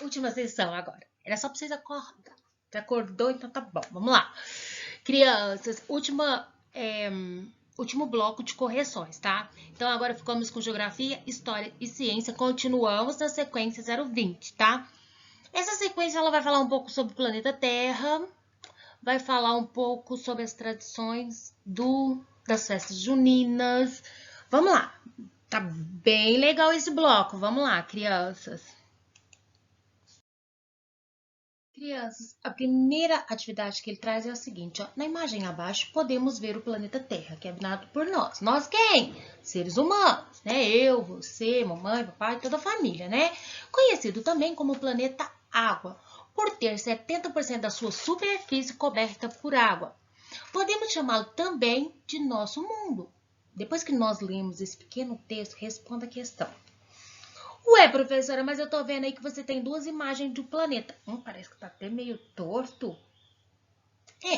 Última sessão agora. Era só pra vocês acordar. Já acordou? Então tá bom. Vamos lá. Crianças, último bloco de correções, tá? Então agora ficamos com Geografia, História e Ciência. Continuamos na sequência 020, tá? Essa sequência ela vai falar um pouco sobre o planeta Terra, vai falar um pouco sobre as tradições das festas juninas. Vamos lá. Tá bem legal esse bloco. Vamos lá, crianças. Crianças, a primeira atividade que ele traz é a seguinte, ó. Na imagem abaixo podemos ver o planeta Terra, que é habitado por nós. Nós quem? Seres humanos, né? Eu, você, mamãe, papai, toda a família, né? Conhecido também como planeta Água, por ter 70% da sua superfície coberta por água. Podemos chamá-lo também de nosso mundo. Depois que nós lemos esse pequeno texto, responda a questão. Ué, professora, mas eu tô vendo aí que você tem duas imagens do planeta. Parece que tá até meio torto.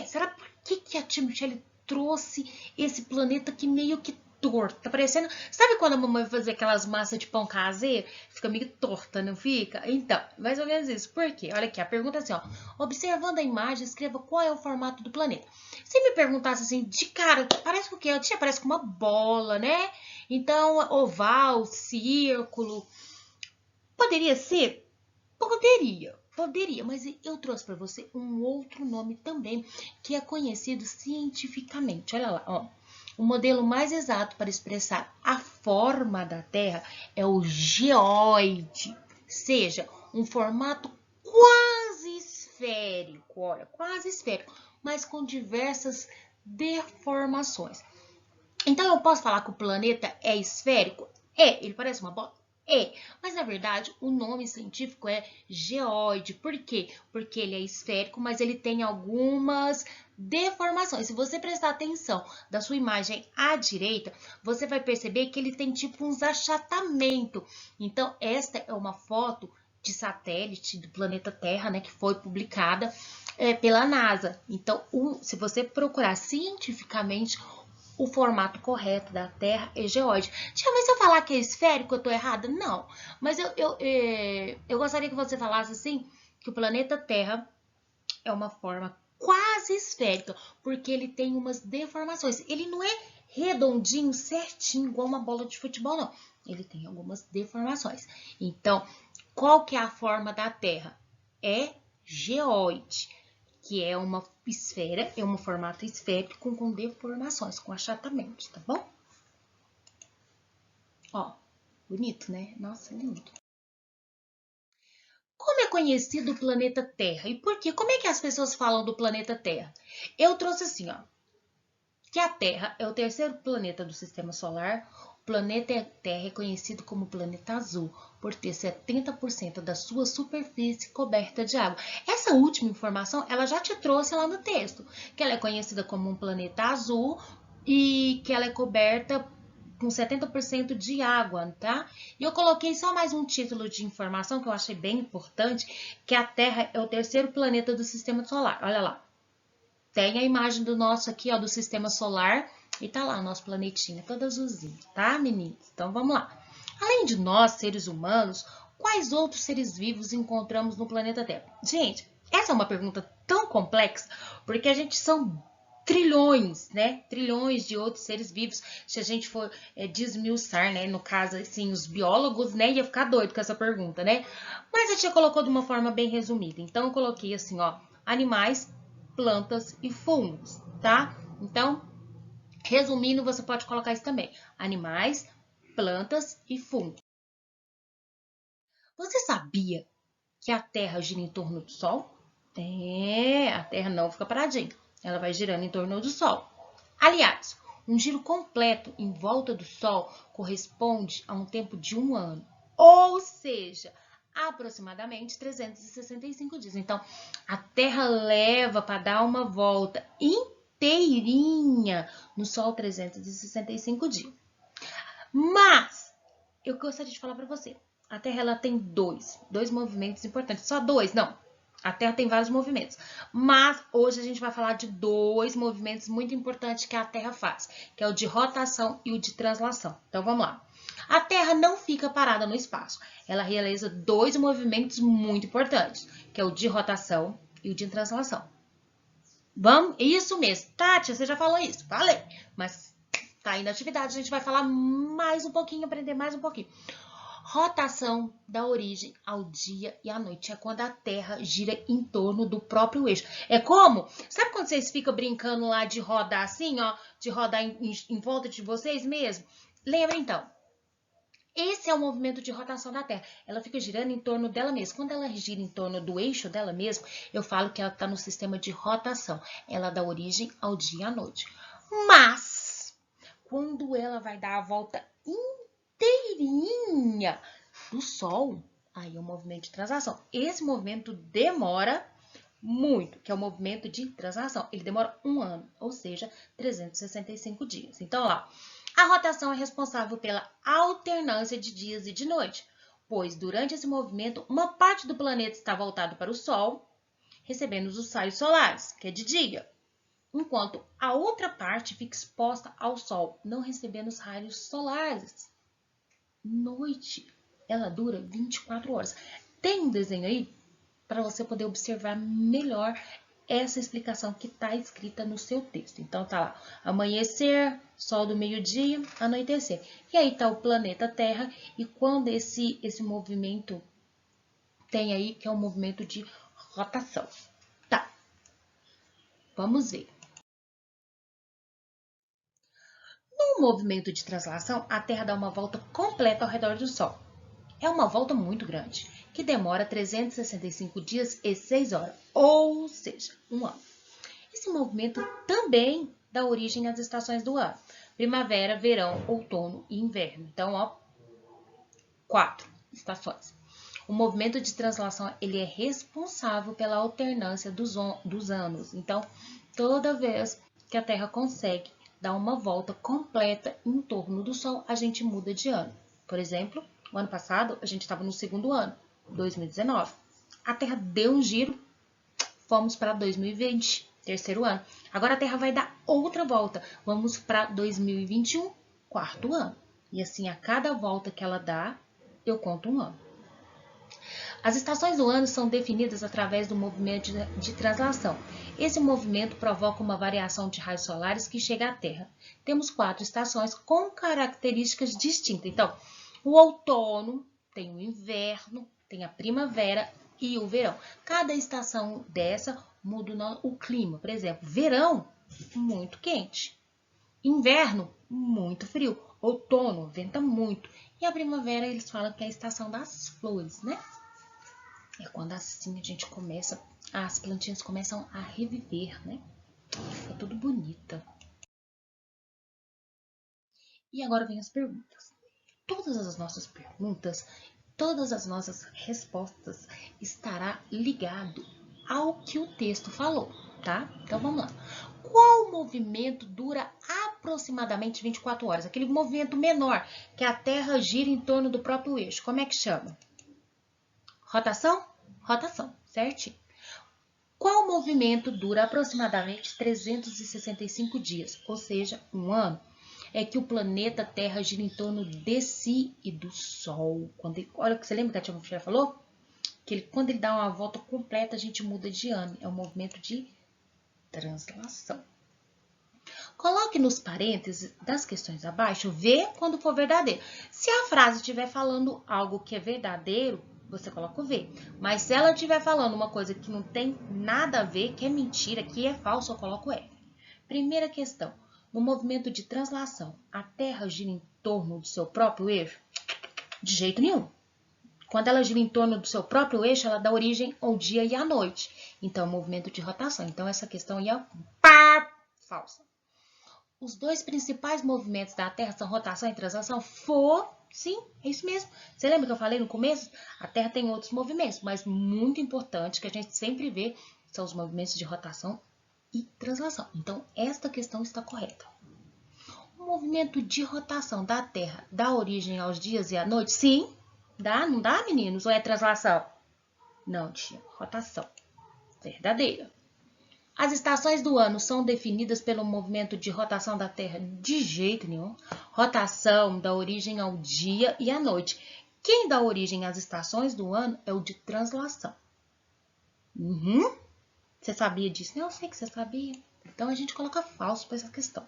Será por que a tia Michelle trouxe esse planeta aqui meio que torto? Tá parecendo... Sabe quando a mamãe vai fazer aquelas massas de pão caseiro? Fica meio torta, não fica? Então, mais ou menos isso. Por quê? Olha aqui, a pergunta é assim, ó. Observando a imagem, escreva qual é o formato do planeta. Se me perguntasse assim, de cara, parece com o quê? Tia, parece com uma bola, né? Então, oval, círculo... Poderia ser? Poderia, mas eu trouxe para você um outro nome também que é conhecido cientificamente. Olha lá, ó. O modelo mais exato para expressar a forma da Terra é o geóide, seja um formato quase esférico, olha, quase esférico, mas com diversas deformações. Então eu posso falar que o planeta é esférico? Ele parece uma bola? Mas na verdade o nome científico é geóide. Por quê? Porque ele é esférico, mas ele tem algumas deformações. Se você prestar atenção da sua imagem à direita, você vai perceber que ele tem tipo uns achatamentos. Então esta é uma foto de satélite do planeta Terra, né, que foi publicada pela NASA. Então, se você procurar cientificamente, o formato correto da Terra é geóide. Tia, mas se eu falar que é esférico, eu tô errada? Não. Mas eu gostaria que você falasse assim, que o planeta Terra é uma forma quase esférica, porque ele tem umas deformações. Ele não é redondinho, certinho, igual uma bola de futebol, não. Ele tem algumas deformações. Então, qual que é a forma da Terra? É geóide, que é uma esfera, é um formato esférico com deformações, com achatamentos, tá bom? Ó, bonito, né? Nossa, lindo. Como é conhecido o planeta Terra? E por quê? Como é que as pessoas falam do planeta Terra? Eu trouxe assim, ó, que a Terra é o terceiro planeta do Sistema Solar. O planeta Terra é conhecido como planeta azul, por ter 70% da sua superfície coberta de água. Essa última informação, ela já te trouxe lá no texto, que ela é conhecida como um planeta azul e que ela é coberta com 70% de água, tá? E eu coloquei só mais um título de informação que eu achei bem importante, que a Terra é o terceiro planeta do Sistema Solar. Olha lá. Tem a imagem do nosso aqui, ó, do sistema solar, e tá lá, nosso planetinha, todo azulzinho, tá, meninos? Então, vamos lá. Além de nós, seres humanos, quais outros seres vivos encontramos no planeta Terra? Gente, essa é uma pergunta tão complexa, porque a gente são trilhões, né? Trilhões de outros seres vivos. Se a gente for desmiuçar, né? No caso, assim, os biólogos, né? Ia ficar doido com essa pergunta, né? Mas a tia colocou de uma forma bem resumida. Então, eu coloquei assim, ó, animais, plantas e fungos, tá? Então, resumindo, você pode colocar isso também. Animais, plantas e fungos. Você sabia que a Terra gira em torno do Sol? A Terra não fica paradinha. Ela vai girando em torno do Sol. Aliás, um giro completo em volta do Sol corresponde a um tempo de um ano. Ou seja, aproximadamente 365 dias. Então, a Terra leva para dar uma volta inteirinha no Sol 365 dias. Mas, eu gostaria de falar para você, a Terra ela tem dois movimentos importantes. Só dois? Não. A Terra tem vários movimentos. Mas hoje a gente vai falar de dois movimentos muito importantes que a Terra faz, que é o de rotação e o de translação. Então vamos lá. A Terra não fica parada no espaço. Ela realiza dois movimentos muito importantes, que é o de rotação e o de translação. Vamos? Isso mesmo. Tati, você já falou isso. Falei. Mas tá aí na atividade, a gente vai falar mais um pouquinho, aprender mais um pouquinho. Rotação dá origem ao dia e à noite. É quando a Terra gira em torno do próprio eixo. É como? Sabe quando vocês ficam brincando lá de rodar assim, ó? De rodar em volta de vocês mesmo? Lembra então? Esse é o movimento de rotação da Terra. Ela fica girando em torno dela mesma. Quando ela gira em torno do eixo dela mesma, eu falo que ela está no sistema de rotação. Ela dá origem ao dia e à noite. Mas, quando ela vai dar a volta inteirinha do Sol, aí é o movimento de translação. Esse movimento demora muito, que é o movimento de translação. Ele demora 1 ano, ou seja, 365 dias. Então, lá, a rotação é responsável pela alternância de dias e de noite, pois durante esse movimento, uma parte do planeta está voltado para o Sol, recebendo os raios solares, que é de dia, enquanto a outra parte fica exposta ao Sol, não recebendo os raios solares. Noite, ela dura 24 horas. Tem um desenho aí para você poder observar melhor essa explicação que está escrita no seu texto. Então, tá lá, amanhecer, sol do meio-dia, anoitecer. E aí tá o planeta Terra, e quando esse movimento tem aí, que é um movimento de rotação. Tá, vamos ver. No movimento de translação, a Terra dá uma volta completa ao redor do Sol. É uma volta muito grande, que demora 365 dias e 6 horas, ou seja, 1 ano. Esse movimento também dá origem às estações do ano: primavera, verão, outono e inverno. Então, ó, 4 estações. O movimento de translação ele é responsável pela alternância dos anos. Então, toda vez que a Terra consegue dar uma volta completa em torno do Sol, a gente muda de ano. Por exemplo, o ano passado a gente estava no segundo ano, 2019. A Terra deu um giro, fomos para 2020, terceiro ano. Agora a Terra vai dar outra volta, vamos para 2021, quarto ano. E assim, a cada volta que ela dá, eu conto um ano. As estações do ano são definidas através do movimento de translação. Esse movimento provoca uma variação de raios solares que chega à Terra. Temos 4 estações com características distintas. Então, o outono, tem o inverno, tem a primavera e o verão. Cada estação dessa muda o clima. Por exemplo, verão, muito quente. Inverno, muito frio. Outono, venta muito. E a primavera, eles falam que é a estação das flores, né? É quando assim a gente começa, as plantinhas começam a reviver, né? Fica tudo bonita. E agora vem as perguntas. Todas as nossas perguntas, todas as nossas respostas estará ligado ao que o texto falou, tá? Então vamos lá. Qual movimento dura aproximadamente 24 horas? Aquele movimento menor que a Terra gira em torno do próprio eixo. Como é que chama? Rotação? Rotação, certo? Qual movimento dura aproximadamente 365 dias, ou seja, 1 ano? É que o planeta Terra gira em torno de si e do Sol. Olha o que você lembra que a tia Mofia falou? Que quando ele dá uma volta completa, a gente muda de ano. É um movimento de translação. Coloque nos parênteses das questões abaixo, V quando for verdadeiro. Se a frase estiver falando algo que é verdadeiro, você coloca o V. Mas se ela estiver falando uma coisa que não tem nada a ver, que é mentira, que é falso, eu coloco F. Primeira questão. No movimento de translação, a Terra gira em torno do seu próprio eixo? De jeito nenhum. Quando ela gira em torno do seu próprio eixo, ela dá origem ao dia e à noite. Então, é um movimento de rotação. Então, essa questão aí é falsa. Os dois principais movimentos da Terra são rotação e translação? Sim, é isso mesmo. Você lembra que eu falei no começo? A Terra tem outros movimentos, mas muito importante que a gente sempre vê são os movimentos de rotação e translação. Então, esta questão está correta. O movimento de rotação da Terra dá origem aos dias e à noite? Sim. Dá? Não dá, meninos? Ou é translação? Não, tia. Rotação. Verdadeira. As estações do ano são definidas pelo movimento de rotação da Terra? De jeito nenhum. Rotação dá origem ao dia e à noite. Quem dá origem às estações do ano é o de translação. Você sabia disso? Não, eu sei que você sabia. Então, a gente coloca falso para essa questão.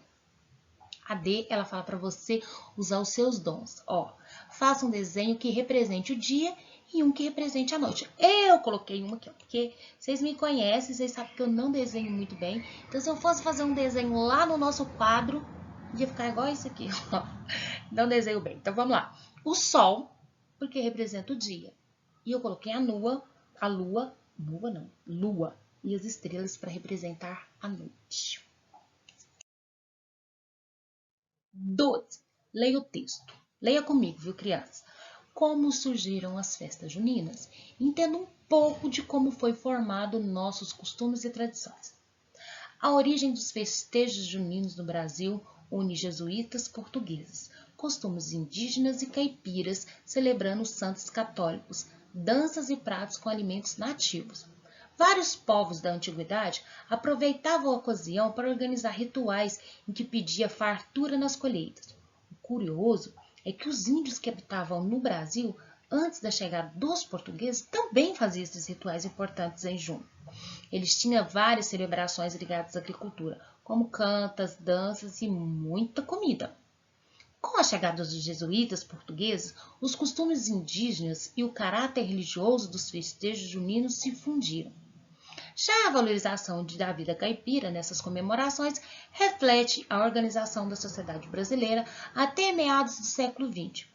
A D, ela fala para você usar os seus dons. Ó, faça um desenho que represente o dia e um que represente a noite. Eu coloquei uma aqui, ó, porque vocês me conhecem, vocês sabem que eu não desenho muito bem. Então, se eu fosse fazer um desenho lá no nosso quadro, ia ficar igual isso aqui, ó. Não desenho bem. Então, vamos lá. O sol, porque representa o dia. E eu coloquei a lua, lua e as estrelas para representar a noite. 12. Leia o texto. Leia comigo, viu, crianças? Como surgiram as festas juninas? Entenda um pouco de como foi formado nossos costumes e tradições. A origem dos festejos juninos no Brasil une jesuítas portugueses, costumes indígenas e caipiras, celebrando os santos católicos, danças e pratos com alimentos nativos. Vários povos da antiguidade aproveitavam a ocasião para organizar rituais em que pedia fartura nas colheitas. O curioso é que os índios que habitavam no Brasil, antes da chegada dos portugueses, também faziam esses rituais importantes em junho. Eles tinham várias celebrações ligadas à agricultura, como cantas, danças e muita comida. Com a chegada dos jesuítas portugueses, os costumes indígenas e o caráter religioso dos festejos juninos se fundiram. Já a valorização da vida caipira nessas comemorações reflete a organização da sociedade brasileira até meados do século XX.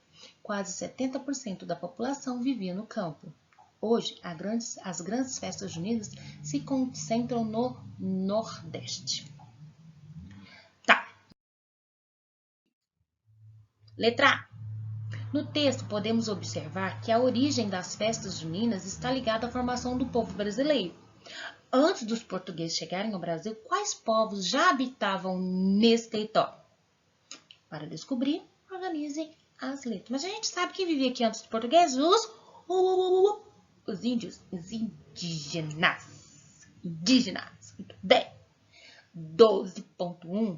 Quase 70% da população vivia no campo. Hoje, as grandes festas juninas se concentram no Nordeste. Tá. Letra A. No texto, podemos observar que a origem das festas juninas está ligada à formação do povo brasileiro. Antes dos portugueses chegarem ao Brasil, quais povos já habitavam nesse território? Para descobrir, organizem as letras. Mas a gente sabe que vivia aqui antes dos portugueses? Os índios, os indígenas. Indígenas. Muito bem. 12.1.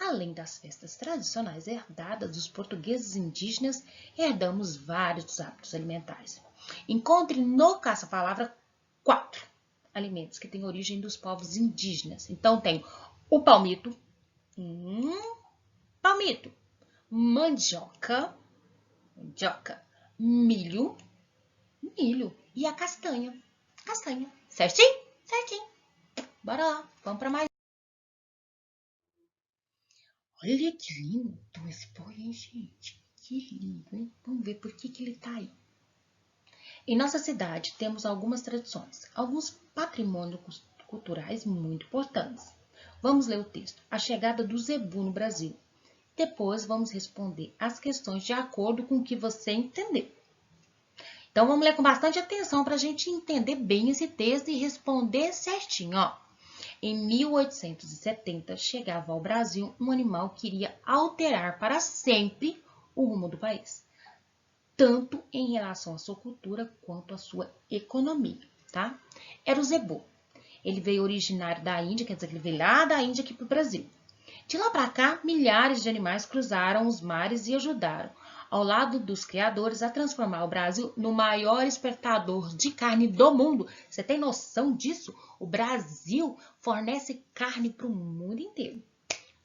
Além das festas tradicionais herdadas dos portugueses indígenas, herdamos vários hábitos alimentares. Encontre no caça-palavra 4 alimentos que têm origem dos povos indígenas. Então, tem o palmito, mandioca, milho e a castanha. Certinho? Certinho. Bora lá, vamos para mais. Olha que lindo esse poema, gente. Que lindo, hein? Vamos ver por que ele tá aí. Em nossa cidade, temos algumas tradições, alguns patrimônios culturais muito importantes. Vamos ler o texto. A chegada do zebu no Brasil. Depois, vamos responder as questões de acordo com o que você entendeu. Então, vamos ler com bastante atenção para a gente entender bem esse texto e responder certinho, ó. Em 1870, chegava ao Brasil um animal que iria alterar para sempre o rumo do país, tanto em relação à sua cultura quanto à sua economia, tá? Era o zebu. Ele veio originário da Índia, quer dizer, ele veio lá da Índia aqui para o Brasil. De lá para cá, milhares de animais cruzaram os mares e ajudaram, ao lado dos criadores, a transformar o Brasil no maior exportador de carne do mundo. Você tem noção disso? O Brasil fornece carne para o mundo inteiro.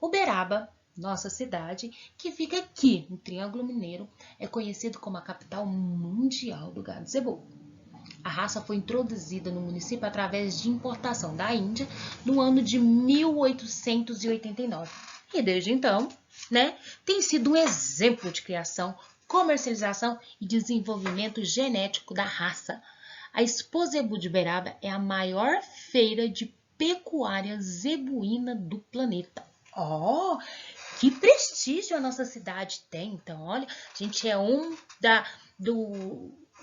Uberaba, nossa cidade, que fica aqui no Triângulo Mineiro, é conhecido como a capital mundial do gado zebu. A raça foi introduzida no município através de importação da Índia no ano de 1889. E desde então, tem sido um exemplo de criação, comercialização e desenvolvimento genético da raça. A Expo Zebu de Uberaba é a maior feira de pecuária zebuína do planeta. Oh, que prestígio a nossa cidade tem. Então, olha, a gente é um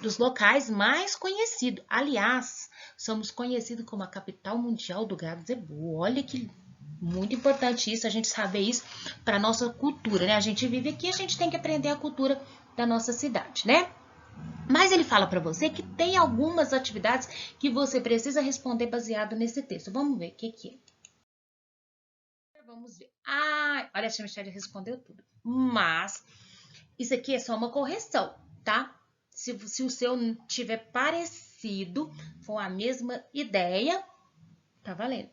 dos locais mais conhecidos. Aliás, somos conhecidos como a capital mundial do gado zebu. Olha que muito importante isso, a gente saber isso para a nossa cultura, né? A gente vive aqui, a gente tem que aprender a cultura da nossa cidade, né? Mas ele fala para você que tem algumas atividades que você precisa responder baseado nesse texto. Vamos ver o que é. Vamos ver. Ah, olha, a tia Michelle respondeu tudo. Mas isso aqui é só uma correção, tá? Se o seu tiver parecido, for a mesma ideia, tá valendo.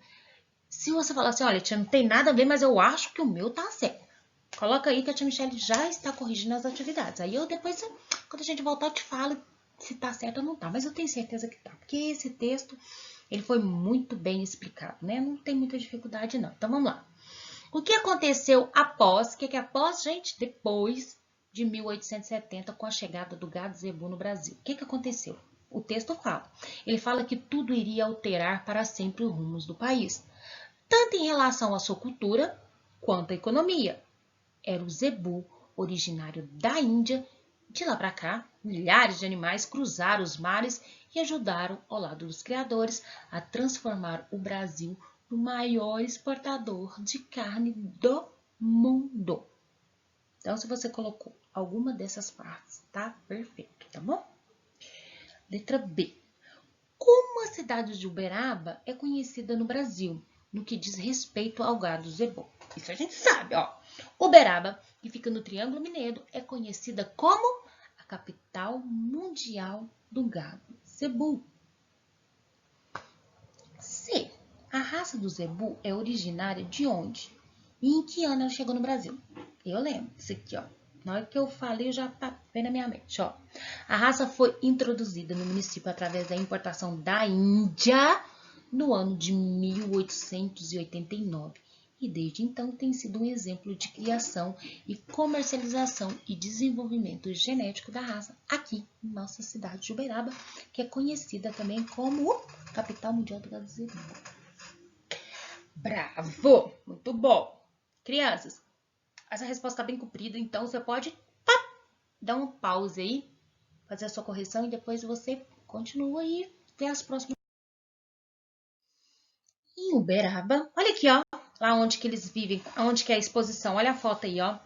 Se você falar assim, olha, tia, não tem nada a ver, mas eu acho que o meu tá certo. Coloca aí que a tia Michelle já está corrigindo as atividades. Aí eu depois, quando a gente voltar, eu te falo se tá certo ou não tá. Mas eu tenho certeza que tá, porque esse texto, ele foi muito bem explicado, né? Não tem muita dificuldade, não. Então, vamos lá. O que aconteceu após, o que é após, gente? Depois de 1870, com a chegada do gado zebu no Brasil. O que aconteceu? O texto fala. Ele fala que tudo iria alterar para sempre os rumos do país, tanto em relação à sua cultura quanto à economia. Era o zebu, originário da Índia. De lá para cá, milhares de animais cruzaram os mares e ajudaram, ao lado dos criadores, a transformar o Brasil no maior exportador de carne do mundo. Então, se você colocou alguma dessas partes, tá perfeito, tá bom? Letra B. Como a cidade de Uberaba é conhecida no Brasil, no que diz respeito ao gado zebu? Isso a gente sabe, ó. Uberaba, que fica no Triângulo Mineiro, é conhecida como a capital mundial do gado zebu. C. A raça do zebu é originária de onde? E em que ano ela chegou no Brasil? Eu lembro isso aqui, ó. Na hora que eu falei, já tá bem na minha mente, ó. A raça foi introduzida no município através da importação da Índia no ano de 1889. E desde então tem sido um exemplo de criação e comercialização e desenvolvimento genético da raça aqui em nossa cidade de Uberaba, que é conhecida também como capital mundial do gado zebu. Bravo! Muito bom! Crianças, essa resposta está bem comprida, então você pode dar uma pausa aí, fazer a sua correção e depois você continua e vê as próximas. Em Uberaba, olha aqui, ó, lá onde que eles vivem, onde que é a exposição, olha a foto aí, ó.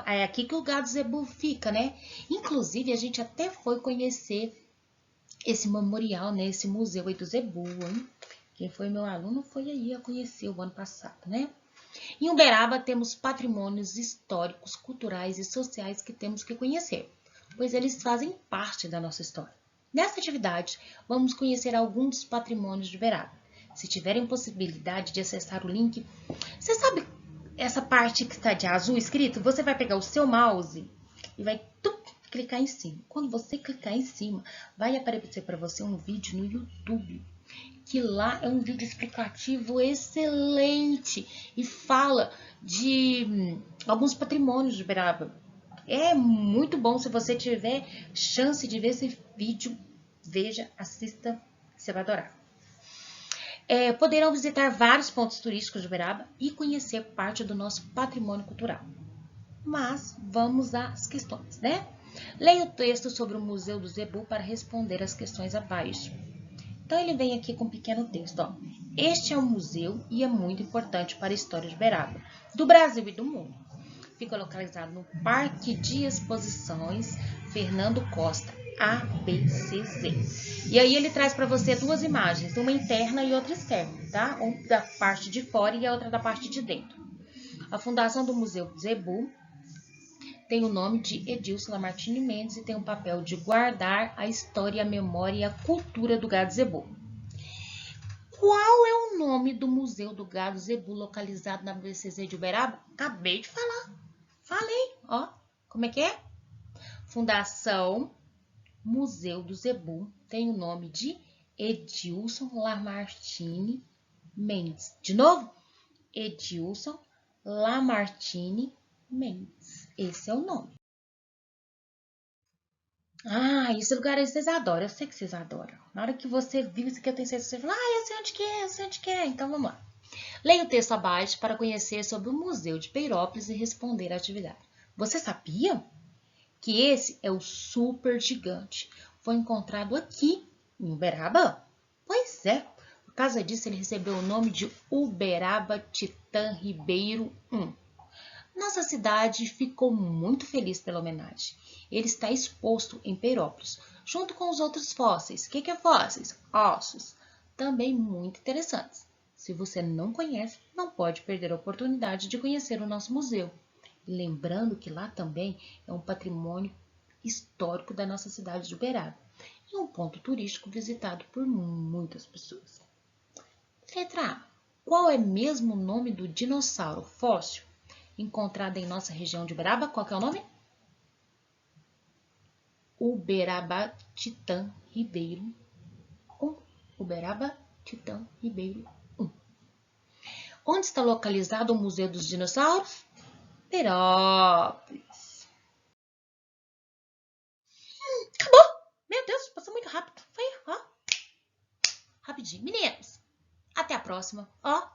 É aqui que o gado zebu fica, né? Inclusive, a gente até foi conhecer esse memorial, né? Esse museu aí do zebu, hein? Quem foi meu aluno foi aí a conhecer o ano passado, né? Em Uberaba temos patrimônios históricos, culturais e sociais que temos que conhecer, pois eles fazem parte da nossa história. Nesta atividade, vamos conhecer alguns dos patrimônios de Uberaba. Se tiverem possibilidade de acessar o link, você sabe essa parte que está de azul escrito? Você vai pegar o seu mouse e vai clicar em cima. Quando você clicar em cima, vai aparecer para você um vídeo no YouTube, que lá é um vídeo explicativo excelente e fala de alguns patrimônios de Uberaba. É muito bom. Se você tiver chance de ver esse vídeo, veja, assista, você vai adorar. Poderão visitar vários pontos turísticos de Uberaba e conhecer parte do nosso patrimônio cultural. Mas vamos às questões, né? Leia o texto sobre o Museu do Zebu para responder as questões abaixo. Então, ele vem aqui com um pequeno texto, ó. Este é um museu e é muito importante para a história de Uberaba, do Brasil e do mundo. Fica localizado no Parque de Exposições Fernando Costa, ABCZ. E aí ele traz para você duas imagens, uma interna e outra externa, tá? Uma da parte de fora e a outra da parte de dentro. A fundação do Museu Zebu tem o nome de Edilson Lamartine Mendes e tem o papel de guardar a história, a memória e a cultura do gado zebu. Qual é o nome do Museu do Gado Zebu localizado na BCZ de Uberaba? Acabei de falar. Falei, ó. Como é que é? Fundação Museu do Zebu tem o nome de Edilson Lamartine Mendes. De novo? Edilson Lamartine Mendes. Esse é o nome. Ah, esse lugar aí vocês adoram. Eu sei que vocês adoram. Na hora que você viu isso aqui, eu tenho certeza que você fala, eu sei onde que é, eu sei onde que é. Então, vamos lá. Leia o texto abaixo para conhecer sobre o Museu de Peirópolis e responder à atividade. Você sabia que esse é o super gigante? Foi encontrado aqui, em Uberaba? Pois é. Por causa disso, ele recebeu o nome de Uberaba Titã Ribeiro I. Nossa cidade ficou muito feliz pela homenagem. Ele está exposto em Peirópolis, junto com os outros fósseis. O que é fósseis? Ossos. Também muito interessantes. Se você não conhece, não pode perder a oportunidade de conhecer o nosso museu. Lembrando que lá também é um patrimônio histórico da nossa cidade de Uberaba e um ponto turístico visitado por muitas pessoas. Letra A. Qual é mesmo o nome do dinossauro fóssil encontrado em nossa região de Uberaba? Qual que é o nome? Uberaba-Titã Ribeiro 1. Uberaba-Titã Ribeiro 1. Onde está localizado o Museu dos Dinossauros? Perópolis. Acabou! Meu Deus, passou muito rápido. Foi, ó. Rapidinho. Meninos, até a próxima. Ó,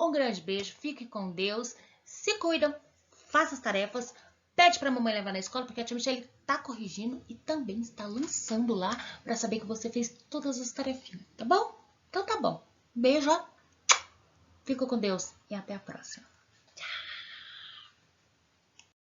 um grande beijo. Fiquem com Deus. Se cuidam. Faça as tarefas. Pede pra mamãe levar na escola, porque a tia Michelle tá corrigindo e também está lançando lá pra saber que você fez todas as tarefinhas, tá bom? Então tá bom. Beijo, ó. Fica com Deus e até a próxima.